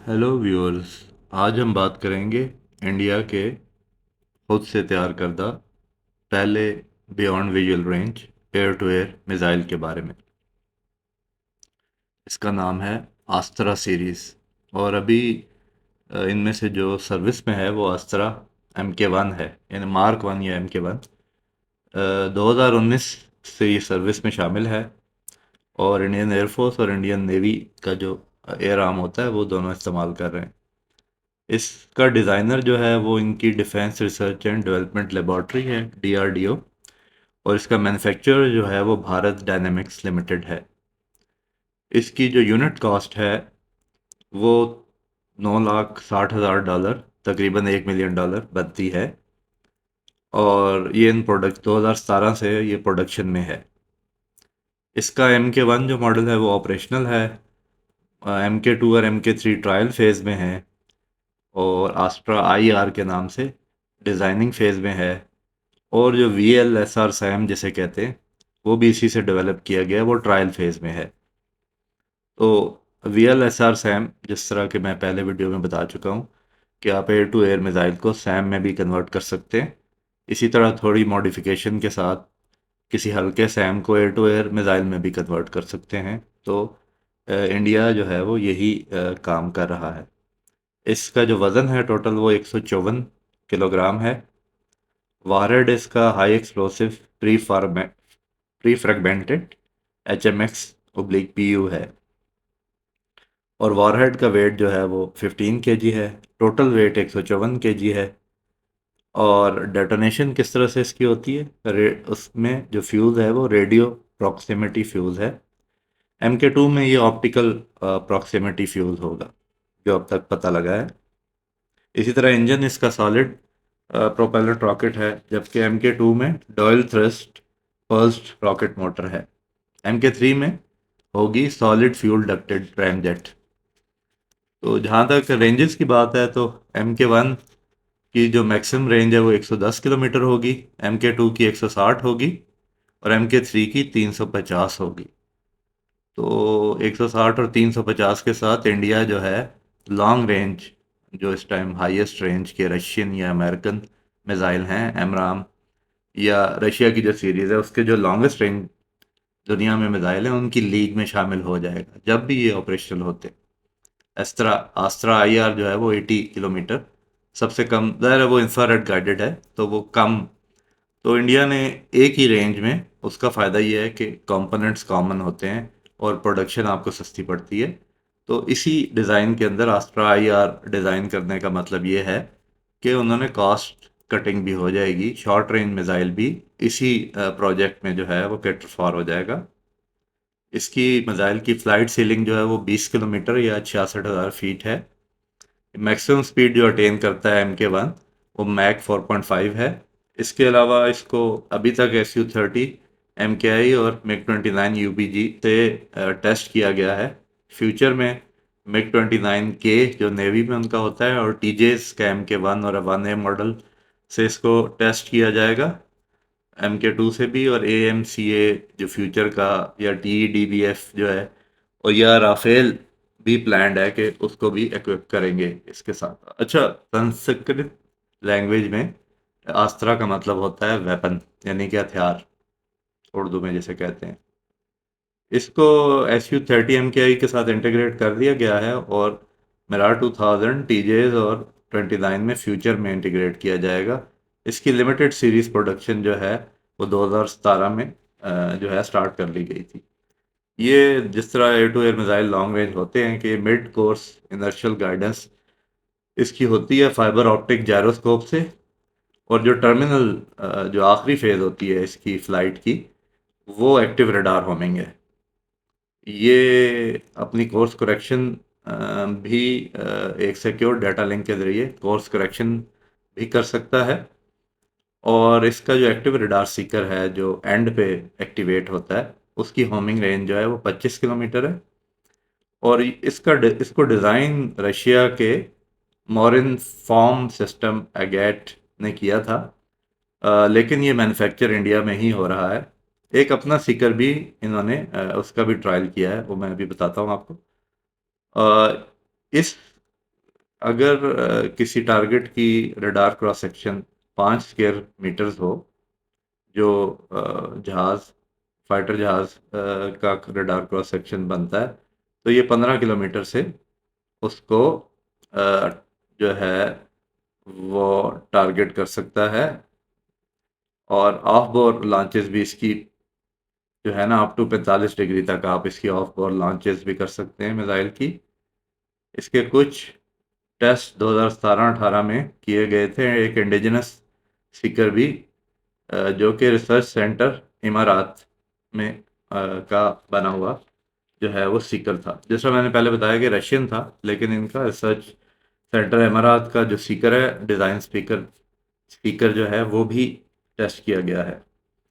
Hello viewers. आज हम बात करेंगे इंडिया के खुद से तैयार करदा पहले beyond visual range air to air missile के बारे में। इसका नाम है आस्त्रा सीरीज़। और अभी इनमें से जो सर्विस में है वो आस्त्रा MK1 है, यानी मार्क 1 या MK1। 2019 से ये सर्विस में शामिल है और इंडियन एयरफोर्स और इंडियन नेवी का जो एयर आर्म होता है वो दोनों इस्तेमाल कर रहे हैं। इसका डिज़ाइनर जो है वो इनकी defence research and development laboratory है, DRDO। और इसका मैन्युफैक्चरर जो है वो भारत डायनेमिक्स लिमिटेड है। इसकी जो यूनिट कॉस्ट है वो $9,60,000, तकरीबन $1 मिलियन बनती है। और ये इन प्रोडक्ट 2017 से ये प्रोडक्शन में है। इसका MK1 जो मॉडल है वो ऑपरेशनल है। MK2 और MK3 ट्रायल फेज़ में है और आस्ट्रा IR के नाम से डिज़ाइनिंग फेज़ में है। और जो VLSR सैम जिसे कहते हैं वो भी इसी से डेवलप किया गया है, वो ट्रायल फेज़ में है। तो VLSR सैम, जिस तरह के मैं पहले वीडियो में बता चुका हूँ कि आप एयर टू एयर मिसाइल को सैम में भी कन्वर्ट कर सकते हैं, इसी तरह थोड़ी मॉडिफिकेशन के साथ किसी हल्के सैम को एयर टू एयर मिसाइल में भी कन्वर्ट कर सकते हैं। तो इंडिया जो है वो यही काम कर रहा है। इसका जो वज़न है टोटल वो 154 किलोग्राम है। वारहेड इसका high explosive pre fragmented HMX/PU है। और वॉरहेड का वेट जो है वो 15 kg है। टोटल वेट 154 kg है। और डेटोनेशन किस तरह से इसकी होती है, उसमें जो फ्यूज़ है वो रेडियो प्रॉक्सिमिटी फ्यूज़ है। MK2 में ये ऑप्टिकल प्रॉक्सिमिटी फ्यूज़ होगा जो अब तक पता लगा है। इसी तरह इंजन इसका सॉलिड प्रोपेलर रॉकेट है, जबकि MK2 में dual thrust pulsed rocket motor है। MK3 में होगी सॉलिड फ्यूल डक्टेड रैमजेट। तो जहाँ तक रेंजेस की बात है तो MK1 की जो मैक्सिमम रेंज है वो 110 किलोमीटर होगी, MK2 की 160 होगी और MK3 की 350 होगी। तो 160 और 350 के साथ इंडिया जो है लॉन्ग रेंज, जो इस टाइम हाईएस्ट रेंज के रशियन या अमेरिकन मिसाइल हैं एमराम, या रशिया की जो सीरीज़ है उसके जो लॉन्गेस्ट रेंज दुनिया में मिसाइल हैं उनकी लीग में शामिल हो जाएगा जब भी ये ऑपरेशनल होते। एस्त्रा आस्त्रा IR जो है वो 80 किलोमीटर सबसे कम, ज़ाहिर है वो इंफ्रारेड गाइडेड है तो वो कम। तो इंडिया ने एक ही रेंज में, उसका फ़ायदा ये है कि कंपोनेंट्स कॉमन होते हैं और प्रोडक्शन आपको सस्ती पड़ती है। तो इसी डिज़ाइन के अंदर आस्ट्रा IR डिज़ाइन करने का मतलब ये है कि उन्होंने कॉस्ट कटिंग भी हो जाएगी, शॉर्ट रेंज मिसाइल भी इसी प्रोजेक्ट में जो है वो कैटर फॉर हो जाएगा। इसकी मिसाइल की फ़्लाइट सीलिंग जो है वो 20 किलोमीटर या 66,000 फीट है। मैक्सिमम स्पीड जो अटेन करता है MK1 वो मैक 4.5 है। इसके अलावा इसको अभी तक SU-30 MKI और MiG-29 UPG से टेस्ट किया गया है। फ्यूचर में MiG-29K जो नेवी में उनका होता है और TJs का MK1 और 1A मॉडल से इसको टेस्ट किया जाएगा, MK2 से भी। और AMCA जो फ्यूचर का, या TEDBF जो है, और या राफेल भी प्लान्ड है कि उसको भी इक्विप करेंगे इसके साथ। अच्छा, संस्कृत लैंग्वेज में अस्त्रा का मतलब होता है वेपन, यानी कि हथियार, उर्दू में जिसे कहते हैं। इसको SU-30 MKI के साथ इंटीग्रेट कर दिया गया है और मिरार 2000 TJs और 29 में फ्यूचर में इंटीग्रेट किया जाएगा। इसकी लिमिटेड सीरीज प्रोडक्शन जो है वो 2017 में जो है स्टार्ट कर ली गई थी। ये जिस तरह air to air missile long range होते हैं कि मिड कोर्स इनर्शियल गाइडेंस इसकी होती है फाइबर ऑप्टिक जायरोस्कोप से। और जो टर्मिनल, जो आखिरी फेज होती है इसकी फ्लाइट की, वो एक्टिव रडार होमिंग है। ये अपनी कोर्स करेक्शन भी एक सिक्योर डाटा लिंक के ज़रिए कोर्स करेक्शन भी कर सकता है। और इसका जो एक्टिव रडार सीकर है जो एंड पे एक्टिवेट होता है, उसकी होमिंग रेंज जो है वो 25 किलोमीटर है। और इसको डिज़ाइन रशिया के मॉरिन फॉर्म सिस्टम एगेट ने किया था। लेकिन ये मैन्युफैक्चर इंडिया में ही हो रहा है। एक अपना सीकर भी इन्होंने उसका भी ट्रायल किया है, वो मैं अभी बताता हूँ आपको। अ, इस अगर किसी टारगेट की radar cross section 5 square metres हो, जो जहाज फाइटर जहाज का रडार क्रॉस सेक्शन बनता है, तो ये 15 किलोमीटर से उसको अ, जो है वो टारगेट कर सकता है। और ऑफ बोर लॉन्चेस भी इसकी जो है ना, अप टू 45 डिग्री तक आप इसकी ऑफ बोर लॉन्चेस भी कर सकते हैं मिसाइल की। इसके कुछ टेस्ट 2017-18 में किए गए थे। एक इंडिजिनस सीकर भी जो कि रिसर्च सेंटर इमारात में का बना हुआ जो है वो सीकर था। जैसा मैंने पहले बताया कि रशियन था, लेकिन इनका रिसर्च सेंटर इमारात का जो सीकर है, डिज़ाइन स्पीकर स्पीकर जो है वो भी टेस्ट किया गया है।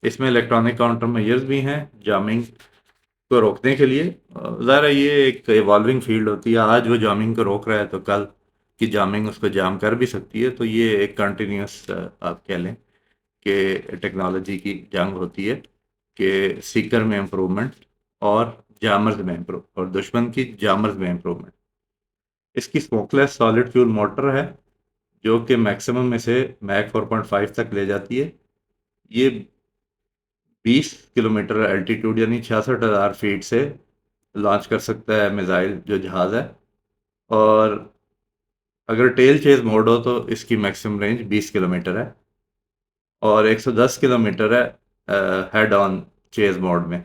इसमें इलेक्ट्रॉनिक काउंटर मेजर्स भी हैं जामिंग को रोकने के लिए। ज़ाहिर है ये एक इवॉल्विंग फील्ड होती है। आज वो जामिंग को रोक रहा है तो कल की जामिंग उसको जाम कर भी सकती है। तो ये एक कंटिन्यूस आप कह लें कि टेक्नोलॉजी की जंग होती है कि सीकर में इम्प्रूवमेंट और जामर्स में इम्प्रूव और दुश्मन की जामर्स में इम्प्रूवमेंट। इसकी स्मोकलेस सॉलिड फ्यूल मोटर है जो कि मैक्सिमम में से मैक 4.5 तक ले जाती है। ये 20 किलोमीटर एल्टीट्यूड यानी 66,000 फीट से लॉन्च कर सकता है मिसाइल जो जहाज है। और अगर टेल चेज मोड हो तो इसकी मैक्सिमम रेंज 20 किलोमीटर है और 110 किलोमीटर है हेड ऑन चेज मोड में।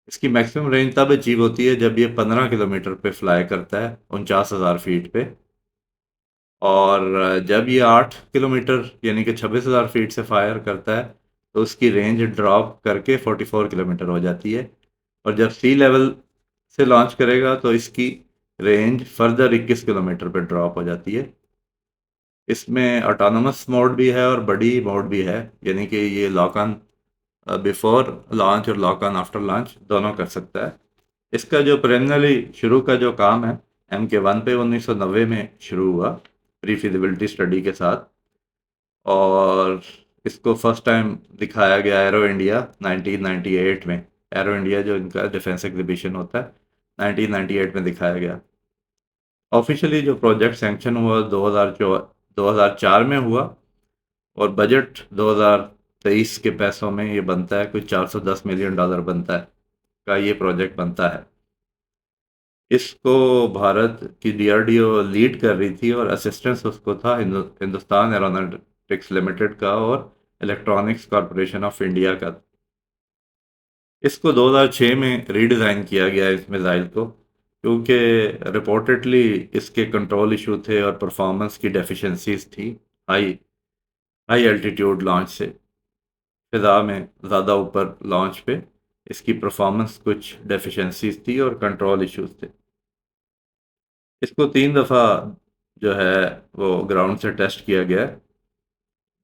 इसकी मैक्सिमम रेंज तब अचीव होती है जब ये 15 किलोमीटर पे फ्लाई करता है 49,000 फीट पे। और जब ये 8 किलोमीटर यानी कि 26,000 फीट से फायर करता है तो उसकी रेंज ड्रॉप करके 44 किलोमीटर हो जाती है। और जब सी लेवल से लॉन्च करेगा तो इसकी रेंज फर्दर 21 किलोमीटर पे ड्रॉप हो जाती है। इसमें ऑटोनमस मोड भी है और बडी मोड भी है, यानी कि ये लॉक ऑन बिफोर लॉन्च और लॉक ऑन आफ्टर लॉन्च दोनों कर सकता है। इसका जो प्रिलिमिनरी शुरू का जो काम है MK1 पे 1990 में शुरू हुआ प्री फिजिबिलिटी स्टडी के साथ। और इसको फर्स्ट टाइम दिखाया गया एरो इंडिया 1998 में। एरो इंडिया जो इनका डिफेंस एग्जीबिशन होता है 1998 में दिखाया गया। ऑफिशियली जो प्रोजेक्ट सैंक्शन हुआ 2004 में हुआ और बजट 2023 के पैसों में ये बनता है कुछ $410 मिलियन बनता है का ये प्रोजेक्ट बनता है। इसको भारत की DRDO लीड कर रही थी और असिस्टेंस उसको था हिंदुस्तान एरोनॉटिक्स लिमिटेड का और इलेक्ट्रॉनिक्स कॉरपोरेशन ऑफ इंडिया का। इसको 2006 में रीडिज़ाइन किया गया इस मिसाइल को, क्योंकि रिपोर्टेडली इसके कंट्रोल इशू थे और परफॉर्मेंस की डेफिशिएंसीज थी। हाई हाई एल्टीट्यूड लॉन्च से फिज़ा में ज़्यादा ऊपर लॉन्च पे इसकी परफॉर्मेंस कुछ डेफिशिएंसीज थी और कंट्रोल इश्यूज थे। इसको 3 दफ़ा जो है वो ग्राउंड से टेस्ट किया गया है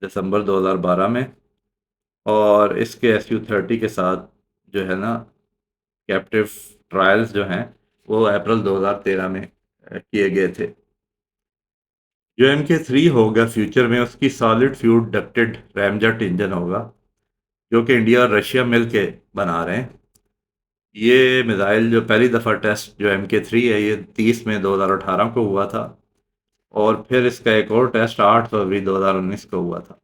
दिसंबर 2012 में। और इसके SU-30 के साथ जो है ना कैप्टिव ट्रायल्स जो हैं वो अप्रैल 2013 में किए गए थे। जो MK3 होगा फ्यूचर में उसकी solid fuel ducted ramjet engine होगा जो कि इंडिया और रशिया मिल के बना रहे हैं। ये मिसाइल जो पहली दफ़ा टेस्ट जो MK3 है ये 30 में 2018 को हुआ था और फिर इसका एक और टेस्ट 8 फरवरी 2019 को हुआ था।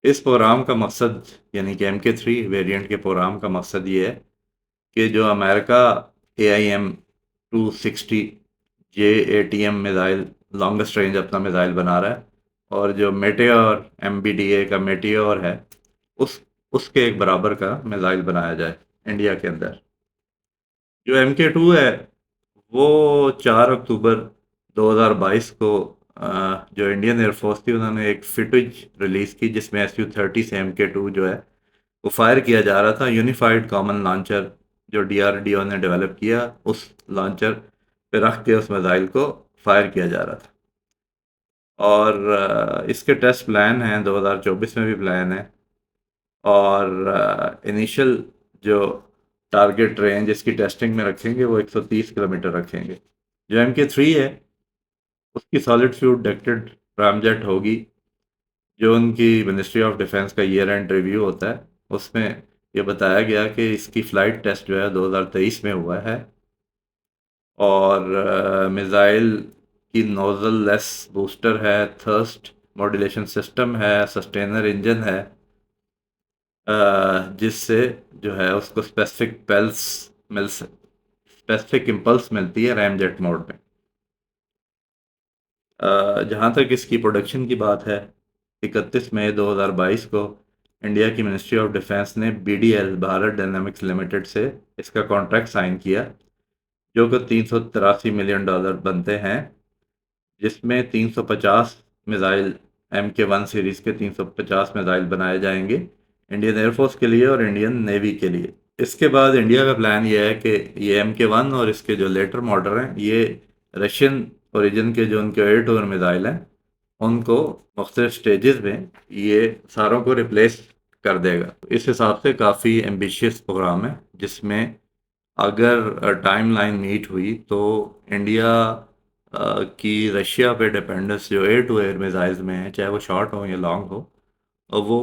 इस प्रोग्राम का मकसद यानी कि MK3 वेरिएंट के प्रोग्राम का मकसद ये है कि जो America AIM-260 JATM missile longest range अपना मिसाइल बना रहा है और जो मेटेओर MBDA का मेटेओर है उसके एक बराबर का मिसाइल बनाया जाए इंडिया के अंदर। जो MK2 है वो 4 अक्टूबर 2022 को जो इंडियन एयरफोर्स थी उन्होंने एक फिटेज रिलीज़ की जिसमें SU-30 से MK2 जो है वो फायर किया जा रहा था। यूनिफाइड कॉमन लॉन्चर जो DRDO ने डेवलप किया उस लॉन्चर पे रख के उस मिसाइल को फायर किया जा रहा था। और इसके टेस्ट प्लान हैं 2024 में भी प्लान है। और इनिशियल जो टारगेट रेंज इसकी टेस्टिंग में रखेंगे वो 130 किलोमीटर रखेंगे। जो MK3 है उसकी सॉलिड फ्यूल डक्टेड रामजेट होगी। जो उनकी मिनिस्ट्री ऑफ डिफेंस का ईयर एंड रिव्यू होता है उसमें ये बताया गया कि इसकी फ़्लाइट टेस्ट जो है 2023 में हुआ है। और मिसाइल की नोजल लेस बूस्टर है, थर्स्ट मॉड्यूलेशन सिस्टम है, सस्टेनर इंजन है, जिससे जो है उसको स्पेसिफिक इम्पल्स मिलती है रैम जेट मोड में। जहाँ तक इसकी प्रोडक्शन की बात है, 31 मई 2022 को इंडिया की मिनिस्ट्री ऑफ डिफेंस ने BDL भारत डायनामिक्स लिमिटेड से इसका कॉन्ट्रैक्ट साइन किया, जो कि $383 मिलियन बनते हैं, जिसमें 350 मिसाइल MK1 सीरीज के 350 मिसाइल बनाए जाएंगे इंडियन एयरफोर्स के लिए और इंडियन नेवी के लिए। इसके बाद इंडिया का प्लान ये है कि ये MK1 और इसके जो लेटर मॉडल हैं, ये रशियन ओरिजिन के जो उनके एयर टू एयर मिसाइल हैं, उनको मुख्तलिफ स्टेजेस में ये सारों को रिप्लेस कर देगा। इस हिसाब से काफ़ी एम्बिशियस प्रोग्राम है, जिसमें अगर टाइमलाइन मीट हुई तो इंडिया की रशिया पे डिपेंडेंस जो एयर टू एयर मिसाइल्स में है, चाहे वो शॉर्ट हो या लॉन्ग हो, और वो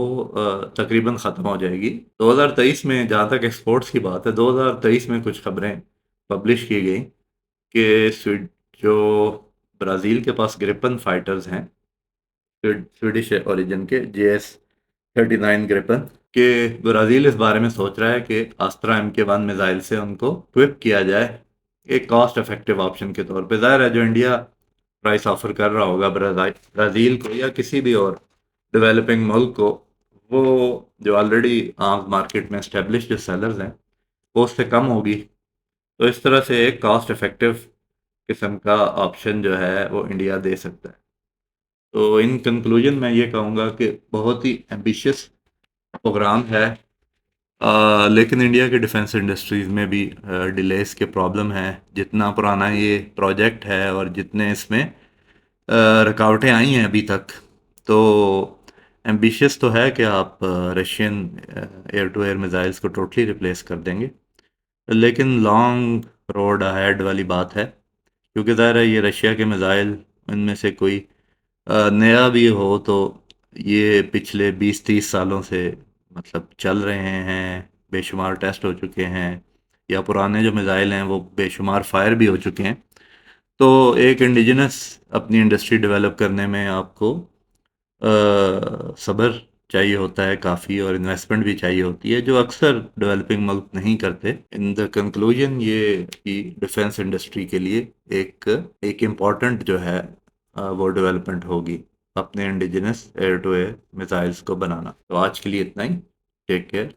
तकरीबन ख़त्म हो जाएगी। 2023 में, जहाँ तक एक्सपोर्ट्स की बात है, 2023 में कुछ खबरें पब्लिश की गई कि जो ब्राज़ील के पास ग्रिपन फाइटर्स हैं, स्वीडिश ओरिजिन के JS-39 ग्रिपन, कि ब्राज़ील इस बारे में सोच रहा है कि अस्त्रा MK1 मिसाइल से उनको इक्विप किया जाए, एक कॉस्ट इफेक्टिव ऑप्शन के तौर पे। ज़ाहिर है जो इंडिया प्राइस ऑफर कर रहा होगा ब्राज़ील को या किसी भी और डेवलपिंग मुल्क को, वो जो ऑलरेडी आर्म्स मार्केट में एस्टेब्लिश जो सेलर्स हैं, वो उससे कम होगी। तो इस तरह से एक कॉस्ट इफेक्टिव किस्म का ऑप्शन जो है वो इंडिया दे सकता है। तो इन कंक्लूजन मैं ये कहूँगा कि बहुत ही एम्बिशियस प्रोग्राम है, लेकिन इंडिया के डिफेंस इंडस्ट्रीज़ में भी डिलेस के प्रॉब्लम है। जितना पुराना ये प्रोजेक्ट है और जितने इसमें रुकावटें आई हैं अभी तक, तो एम्बिशियस तो है कि आप Russian air to air missiles को टोटली रिप्लेस कर देंगे, लेकिन लॉन्ग रोड अहेड वाली बात है, क्योंकि ज़ाहिर है ये रशिया के मिसाइल, इनमें से कोई नया भी हो तो ये पिछले 20-30 सालों से मतलब चल रहे हैं, बेशुमार टेस्ट हो चुके हैं, या पुराने जो मिसाइल हैं वो बेशुमार फायर भी हो चुके हैं। तो एक इंडिजिनस अपनी इंडस्ट्री डेवलप करने में आपको सब्र चाहिए होता है काफ़ी, और इन्वेस्टमेंट भी चाहिए होती है, जो अक्सर डेवलपिंग मुल्क नहीं करते। इन द कंक्लूजन ये कि डिफेंस इंडस्ट्री के लिए एक एक इम्पॉर्टेंट जो है वो डेवलपमेंट होगी, अपने indigenous air to air missiles को बनाना। तो आज के लिए इतना ही। Take care.